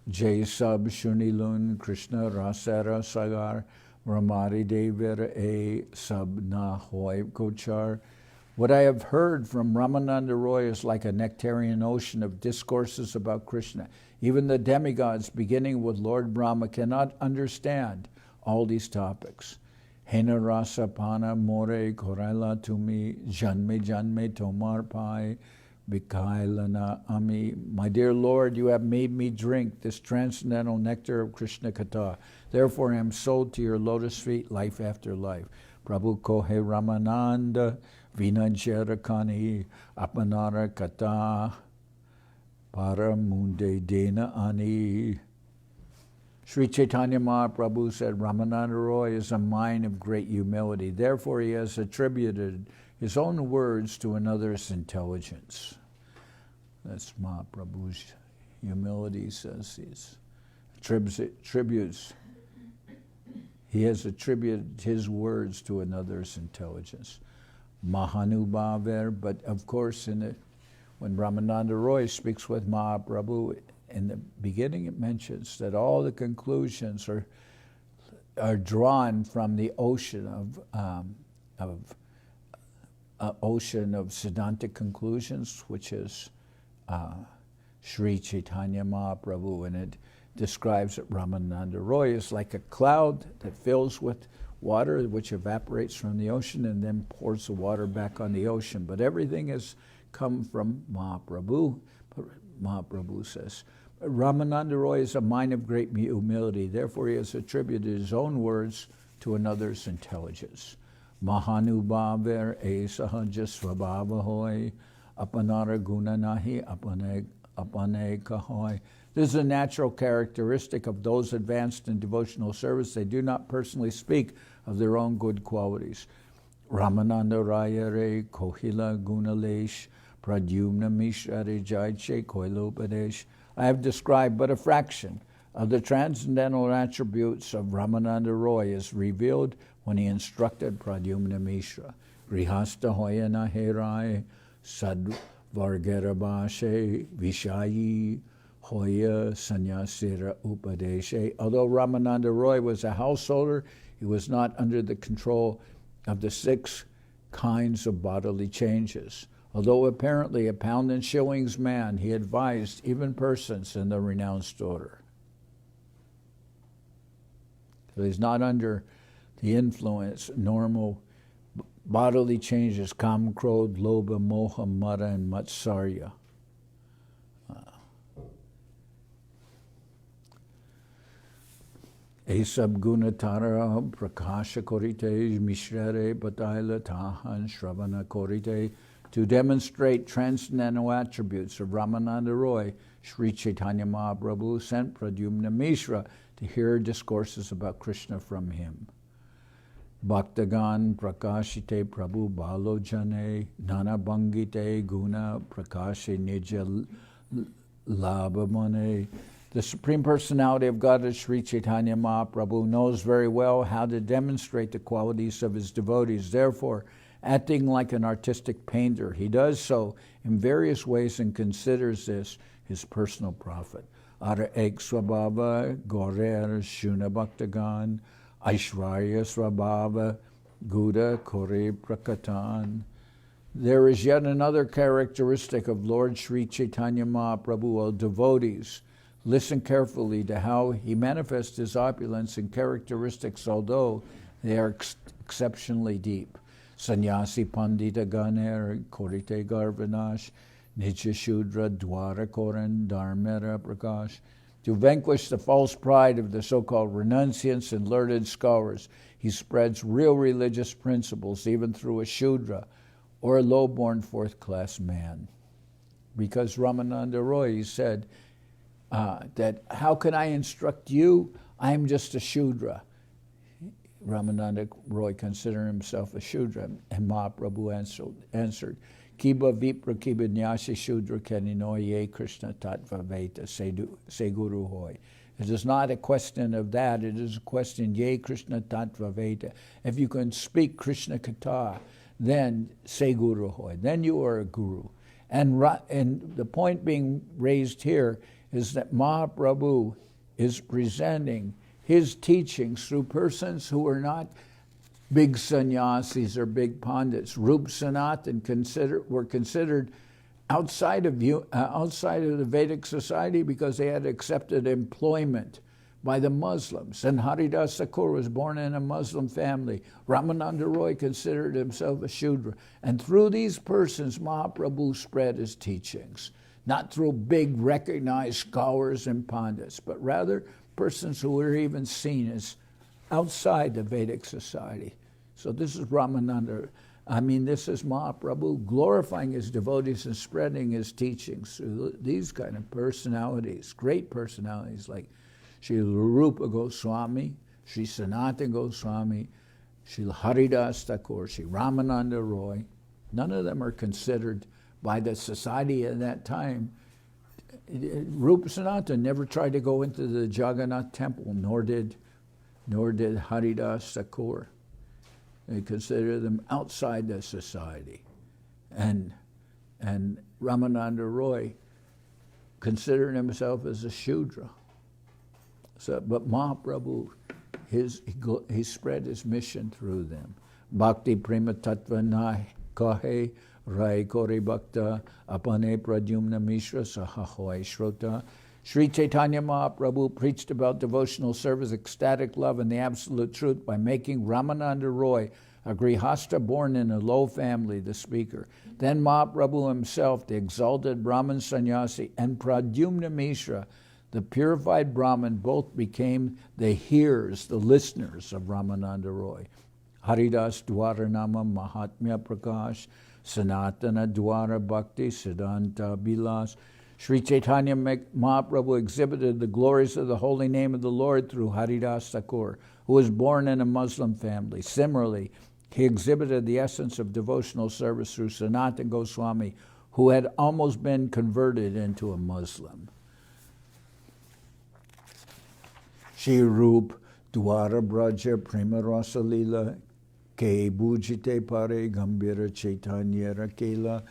S1: Jai Sab Shunilun Krishna Rasara Sagar Ramari Devira E Sab Na Hoy Kochar. What I have heard from Ramananda Raya is like a nectarian ocean of discourses about Krishna. Even the demigods, beginning with Lord Brahma, cannot understand all these topics. Hena Rasa Pana More Koraila Tumi Janme Janme Tomar Pai Bikailana Ami. My dear Lord, you have made me drink this transcendental nectar of Krishna-katha. Therefore I am sold to your lotus feet life after life. Prabhu Kohe Ramananda Vinanjarakani Apanara Kata Paramunde Dena Ani. Sri Chaitanya Mahaprabhu said, Ramananda Raya is a mind of great humility. Therefore he has attributed his own words to another's intelligence. That's Mahaprabhu's humility, says he has attributed his words to another's intelligence. Mahanubhaver, but of course when Ramananda Raya speaks with Mahaprabhu, in the beginning it mentions that all the conclusions are drawn from the ocean of Siddhanta conclusions, which is Sri Chaitanya Mahaprabhu, and it describes that Ramananda Raya is like a cloud that fills with water, which evaporates from the ocean and then pours the water back on the ocean. But everything has come from Mahaprabhu. Mahaprabhu says, Ramananda Raya is a mind of great humility. Therefore he has attributed his own words to another's intelligence. Mahanubhaver e sahaja svabhava hoy apanara guna nahi apane apane kahoy. This is a natural characteristic of those advanced in devotional service. They do not personally speak of their own good qualities. Ramananda Raya re kohila gunalesh, Pradyumna Mishra re jaiche koilopadesh. I have described but a fraction of the transcendental attributes of Ramananda Raya as revealed when he instructed Pradyumna Mishra. Grihasta hoya naherai sad vargarabashe vishayi hoya sannyasis upadeshe. Although Ramananda Raya was a householder, he was not under the control of the 6 kinds of bodily changes. Although apparently a pound and shillings man, he advised even persons in the renounced order. So he's not under the influence, normal bodily changes, kam, krodh, lobha, moha, mada, and matsarya. Esab gunatara prakasha korite mishrare bataila tahan shravana korite. To demonstrate transcendental attributes of Ramananda Raya, Sri Chaitanya Mahaprabhu sent Pradyumna Mishra to hear discourses about Krishna from him. Bhaktagan prakashite prabhu balojane nana bhangite guna prakashe nija labhamane. The Supreme Personality of Godhead, Sri Chaitanya Mahaprabhu, knows very well how to demonstrate the qualities of his devotees. Therefore, acting like an artistic painter, he does so in various ways and considers this his personal profit. Ara ek swabhava gorer shuna bhaktagan aishvarya swabhava guda kore prakatan. There is yet another characteristic of Lord Sri Chaitanya Mahaprabhu, O devotees. Listen carefully to how he manifests his opulence and characteristics, although they are exceptionally deep. Sannyasi pandita ganer korite garvanash nitya shudra dwara koran dharmera prakash. To vanquish the false pride of the so-called renunciants and learned scholars, he spreads real religious principles even through a shudra or a low-born fourth-class man. Because Ramananda Raya said that, how can I instruct you? I am just a shudra. Ramananda Raya considered himself a shudra, and Mahaprabhu answered, Kiba vipra kiba nyasi shudra kaninoye Krishna tattva veta se guru hoy. It is not a question of that, it is a question, ye Krishna tattva veta. If you can speak Krishna-katha, then se guru hoy, then you are a guru. And the point being raised here is that Mahaprabhu is presenting his teachings through persons who are not big sannyasis or big pandits. Rupa Sanatan were considered outside of the Vedic society because they had accepted employment by the Muslims. And Haridas Thakur was born in a Muslim family. Ramananda Raya considered himself a Shudra. And through these persons, Mahaprabhu spread his teachings. Not through big recognized scholars and pandits, but rather persons who were even seen as outside the Vedic society. So this is this is Mahaprabhu glorifying his devotees and spreading his teachings through these kind of personalities, great personalities like Sri Rupa Goswami, Sri Sanatan Goswami, Sri Haridas Thakur, Sri Ramananda Raya. None of them are considered by the society at that time. Rupa Sanatan never tried to go into the Jagannath temple, nor did Haridas Thakur. They consider them outside the society. And Ramananda Raya considered himself as a Shudra. But Mahaprabhu, he spread his mission through them. Bhakti prema tattva nahi kahe Rai Kori Bhakta Apane Pradyumna Mishra Sahahoy Shrota. Sri Chaitanya Mahaprabhu preached about devotional service, ecstatic love, and the absolute truth by making Ramananda Raya, a grihasta born in a low family, the speaker. Then Mahaprabhu himself, the exalted Brahman sannyasi, and Pradyumna Mishra, the purified Brahman, both became the hearers, the listeners of Ramananda Raya. Haridas Dwaranama Mahatmya Prakash Sanatana Dwara Bhakti Siddhanta Bilas. Sri Chaitanya Mahaprabhu exhibited the glories of the holy name of the Lord through Haridas Thakur, who was born in a Muslim family. Similarly, he exhibited the essence of devotional service through Sanatan Goswami, who had almost been converted into a Muslim. Shri Rupa Dwara Braja Prema Rasa Lila Ke Bujite Pare Gambira Chaitanya Rakela.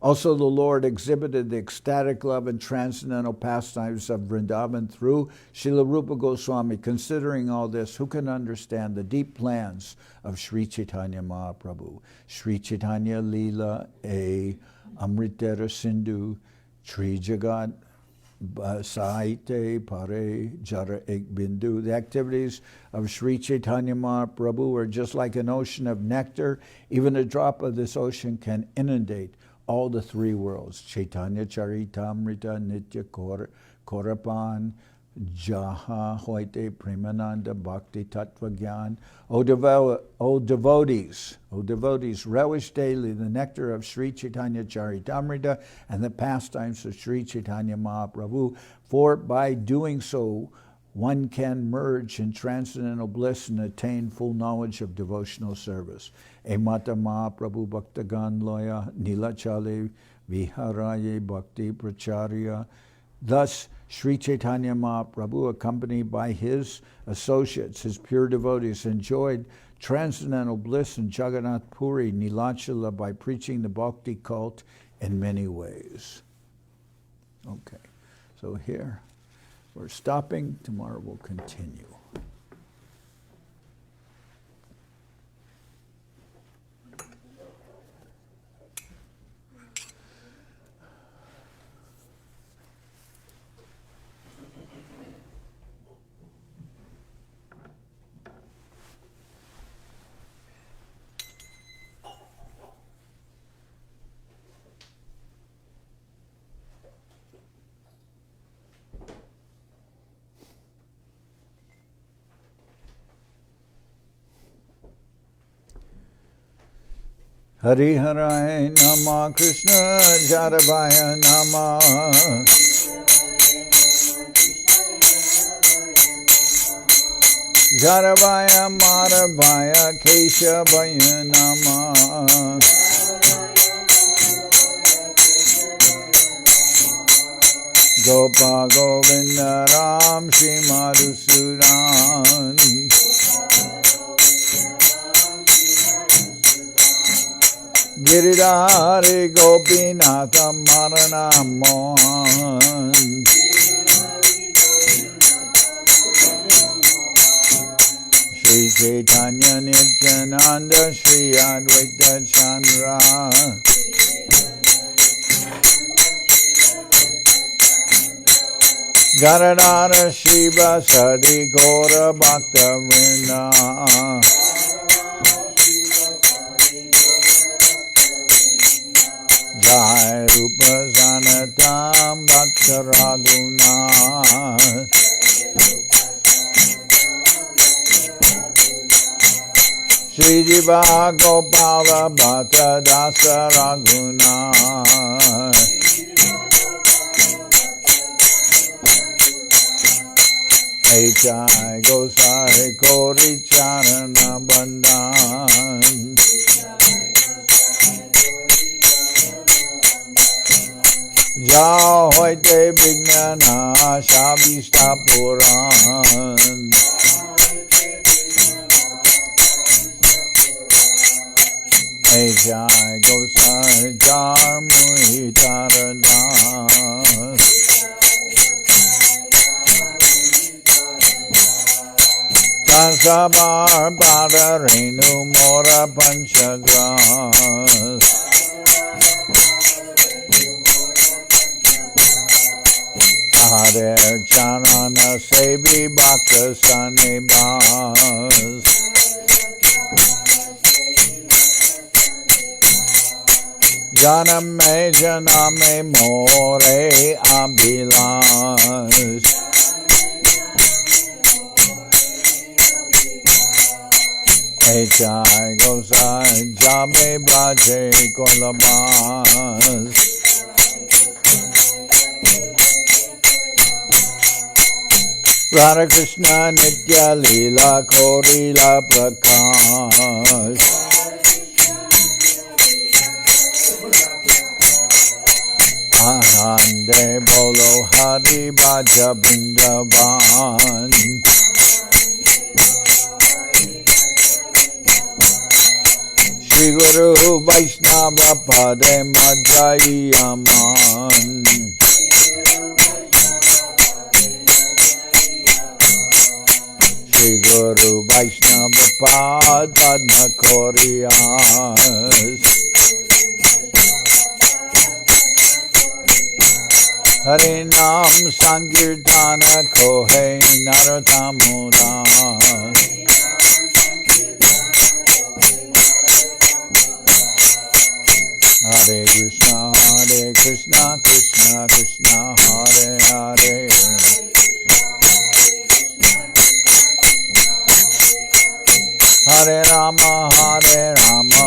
S1: Also, the Lord exhibited the ecstatic love and transcendental pastimes of Vrindavan through Srila Rupa Goswami. Considering all this, who can understand the deep plans of Sri Chaitanya Mahaprabhu? Sri Antya-lila a Amritera Sindhu Tri Jagat Sahite Pare Jara Ek Bindu. The activities of Sri Chaitanya Mahaprabhu are just like an ocean of nectar. Even a drop of this ocean can inundate all the three worlds. Chaitanya Charitamrita Nitya Korapan Jaha Hoite Premananda Bhakti Tattva Gyan. O devotees, relish daily the nectar of Sri Chaitanya Charitamrita and the pastimes of Sri Chaitanya Mahaprabhu, for by doing so one can merge in transcendental bliss and attain full knowledge of devotional service. Emata Mahaprabhu Bhaktagan Loya Nilachale Viharaye Bhakti Pracharya. Thus, Sri Chaitanya Mahaprabhu, accompanied by his associates, his pure devotees, enjoyed transcendental bliss in Jagannath Puri, Nilachala, by preaching the bhakti cult in many ways. Okay, so here we're stopping. Tomorrow we'll continue. Hari Harai Nama Krishna Jaravaya Nama Jaravaya Maravaya Keshavaya Nama Gopa Govinda Ram Shri Madhusudan Giridhari Gopinatha Marana Mohan Sri Chaitanya Nityananda Sri Advaita Chandra Garadhara Shiva Sadi Gora Bhakta Vrinda Jai Rupa Sanatan Bhakta Raghunath Shri Jiva Gopala Bhatta Dasa Raghunath Jai Gosai Kori Charana Bandhan Ja hoite Vignana Shabishta Puran Jai Gosai Jar Mui Taradas Tansabar Padarenu Mora Panchagras Hare Charana Sevi Bhakta Sanibas Janame More Abhilash Jai Gosai Jame Braje Kolabas Radha Krishna Antya-lila Korila Prakash. Anande Bolo Hari Bhaja Vrindavan. Shri Guru Vaishnava Pade Madhyayi Aman. Shri Guru Vaishnava Padma Koriyas. Hare Nam Sankirtana Kohe Narottammuda. Hare Krishna, Krishna Krishna, Hare Hare. Hare Rama, Rama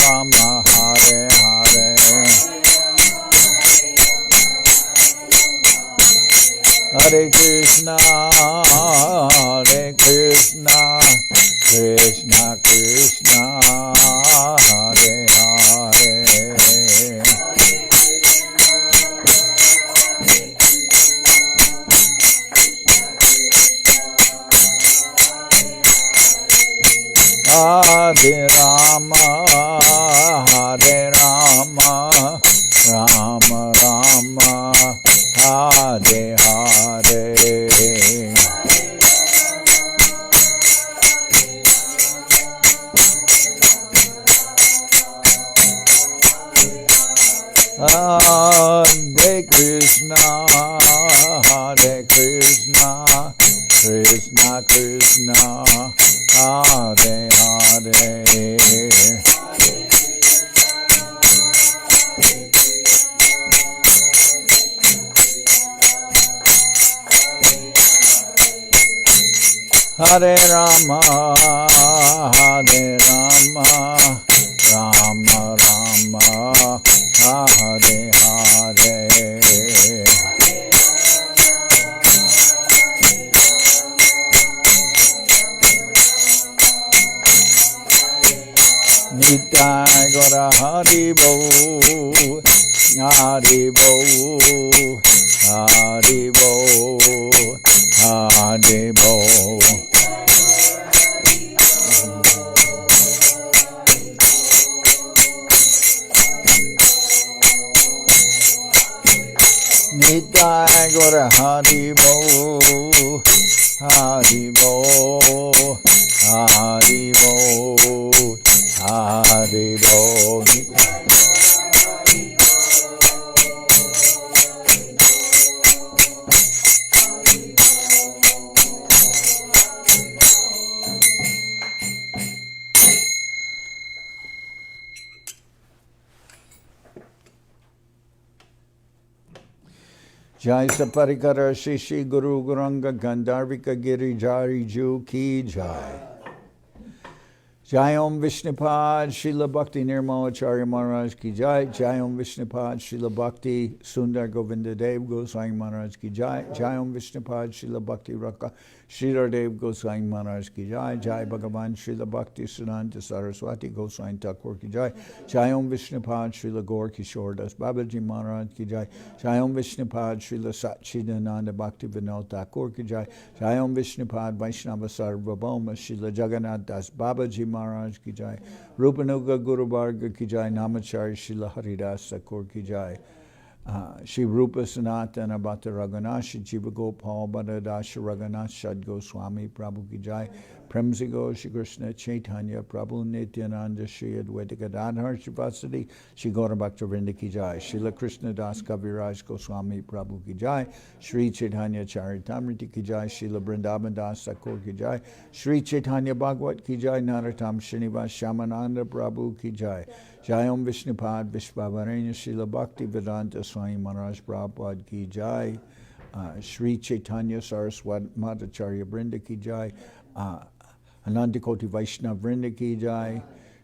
S1: Rama, Hare Hare. Hare Krishna, Krishna Krishna, Hare Hare. Hare Rama, Rama Rama, Hare Hare. Hare Krishna, Krishna Krishna, Hare Hare. Hare Rama, Rama Rama, Hare Hare. Nitai Gora Haribo, Haribo, Haribo, Haribo. Nitai Gora Haribo, Haribo, Haribo, Haribo. Jai Saparikara Shishi Guru Guranga Gandharvika Giri Jari Ju Ki Jai. Jai Om Vishnupad Srila Bhakti Nirmalacharya Maharaj Ki Jai. Jai Om Vishnupad Srila Bhakti Sundar Govinda Dev Goswami Maharaj Ki Jai. Jai Om Vishnupad Srila Bhakti Raka Sridhar Dev Goswami Maharaj Ki Jai. Jai Bhagavan Srila Bhakti Siddhanta Saraswati Goswami Thakur Ki Jai. Jai Om Vishnupad Srila Gaur Kishore Das Babaji Maharaj Ki Jai. Jai Om Vishnupad Srila Satchidananda Bhakti Vinod Thakur Ki Jai. Jai Om Vishnupad Vaishnava Sarvabhauma Srila Jagannath Das Babaji Maharaj Ki Jai. Rupanuga Guru Varga Ki Jai. Namacharya Srila Haridas Thakur Ki Jai. Shri Rupa Sanatana Bhatta Raghunath Jiva Gopal Bhattadasha Raghunath Shad Goswami Prabhu Ki Jai. Premsigo Shri Krishna Chaitanya Prabhu Nityananda Shri Advaita Gadadhar Shivasadi Shri Gaura Bhakta Vrinda Ki Jai. Srila Krishna das Kaviraj Goswami Prabhu Ki Jai. Sri Chaitanya Charitamrita Ki Jai. Srila Vrindavan Das Thakur Ki Jai. Sri Chaitanya Bhagavat Ki Jai. Narottam Srinivas Shamananda Prabhu Ki Jai. Jai Om Vishnupad Vishvavarenya Srila Bhakti Vedanta Swami Maharaj Prabhupada Ki Jai. Sri Chaitanya Saraswat Madhacharya Vrinda Ki Jai. Anandakoti Vaishnava Vrinda Ki Jai.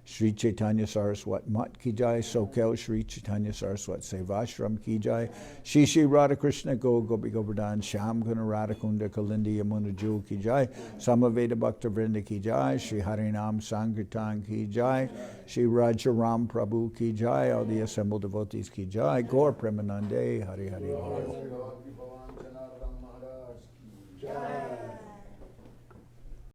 S1: Sri Chaitanya Saraswat Mat ki jai, Sokel Sri Chaitanya Saraswat Sevashram ki jai, Shri Radha Krishna Go Gopi Govardhan Sham Guna Radha Kunda Kalindi Yamuna Jul ki jai, Samaveda Bhakta Vrinda ki jai, Shri Harinam Sankirtan ki jai, Shri Rajaram Prabhu ki jai, all the assembled devotees ki jai, Gaur Premanande, Hari Hari Bol.